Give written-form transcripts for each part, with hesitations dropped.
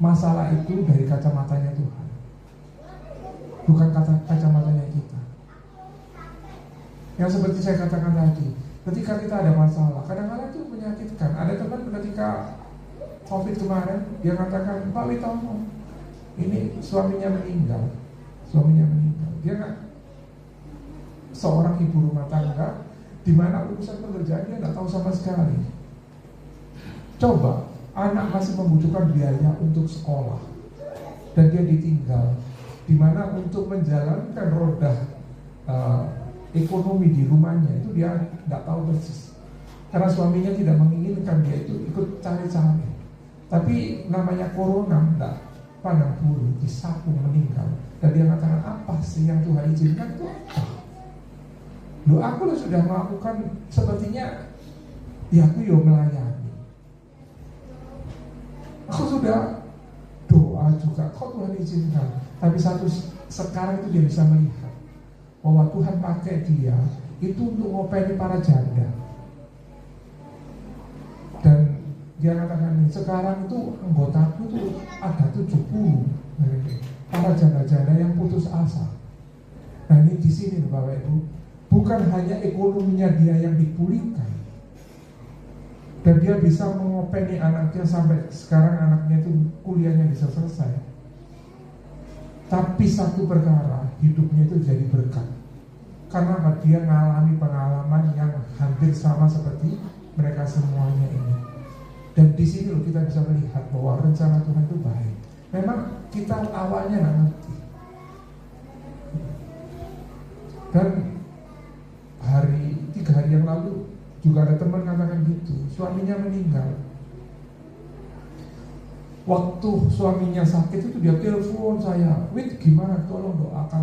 masalah itu dari kacamatanya Tuhan, bukan kacamatanya kita. Yang seperti saya katakan tadi, ketika kita ada masalah, kadang-kadang itu menyakitkan. Ada teman ketika COVID kemarin, dia katakan, Pak Witomo, ini suaminya meninggal. Dia nggak seorang ibu rumah tangga, di mana urusan pekerjaan dia nggak tahu sama sekali. Coba, anak masih membutuhkan biaya untuk sekolah, dan dia ditinggal, di mana untuk menjalankan roda ekonomi di rumahnya itu dia nggak tahu persis, karena suaminya tidak menginginkan dia itu ikut cari-cari. Tapi namanya corona nggak pandang bulu, disapu meninggal. Dan dia katakan, apa sih yang Tuhan izinkan itu apa? Loh, aku sudah melakukan sepertinya, ya aku melayani. Aku sudah doa juga, kok Tuhan izinkan. Tapi sekarang itu dia bisa melihat bahwa Tuhan pakai dia itu untuk ngopeni para janda. Dan dia katakan, sekarang itu anggotaku tuh ada 70 para janda-janda yang putus asa. Nah ini di sini Bapak Ibu, bukan hanya ekonominya dia yang dipulihkan, dan dia bisa mengopeni anaknya sampai sekarang anaknya itu kuliahnya bisa selesai. Tapi satu perkara, hidupnya itu jadi berkat. Karena dia mengalami pengalaman yang hampir sama seperti mereka semuanya ini. Dan di sini loh kita bisa melihat bahwa rencana Tuhan itu baik. Memang kita awalnya nggak ngerti. Dan 3 hari yang lalu juga ada teman katakan gitu, suaminya meninggal. Waktu suaminya sakit itu dia telepon saya, Wit gimana, tolong doakan.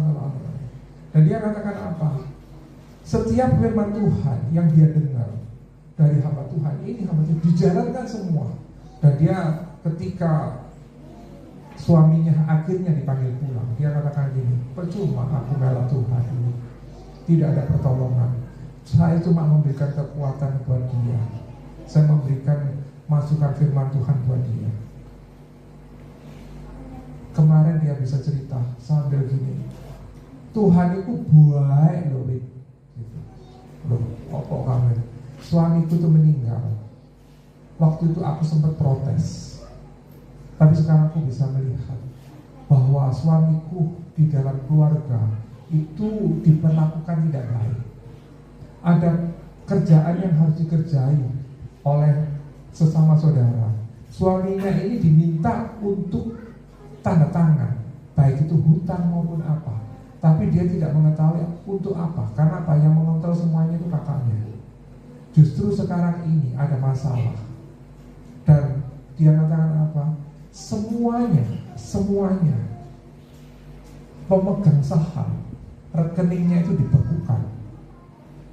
Dan dia katakan apa? Setiap firman Tuhan yang dia dengar dari hamba Tuhan ini, hamba Tuhan dijalankan semua. Dan dia ketika suaminya akhirnya dipanggil pulang, dia katakan gini, percuma aku bela Tuhan ini, tidak ada pertolongan. Saya cuma memberikan kekuatan buat dia, saya memberikan masukan firman Tuhan buat dia. Kemarin dia bisa cerita sambil gini, Tuhan itu baik loh, gitu. Loh, kok kamu? Suamiku tuh meninggal. Waktu itu aku sempat protes, tapi sekarang aku bisa melihat bahwa suamiku di dalam keluarga itu diperlakukan tidak baik. Ada kerjaan yang harus dikerjai oleh sesama saudara. Suaminya ini diminta untuk tanda tangan, baik itu hutang maupun apa. Tapi dia tidak mengetahui untuk apa. Karena apa? Yang mengontrol semuanya itu kakaknya. Justru sekarang ini ada masalah. Dan dia mengatakan apa? Semuanya pemegang saham, rekeningnya itu dibekukan.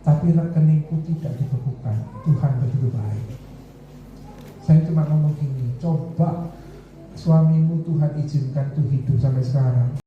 Tapi rekeningku tidak dibekukan. Tuhan begitu baik. Saya cuma ngomong gini, coba suamimu Tuhan izinkan tuh hidup sampai sekarang.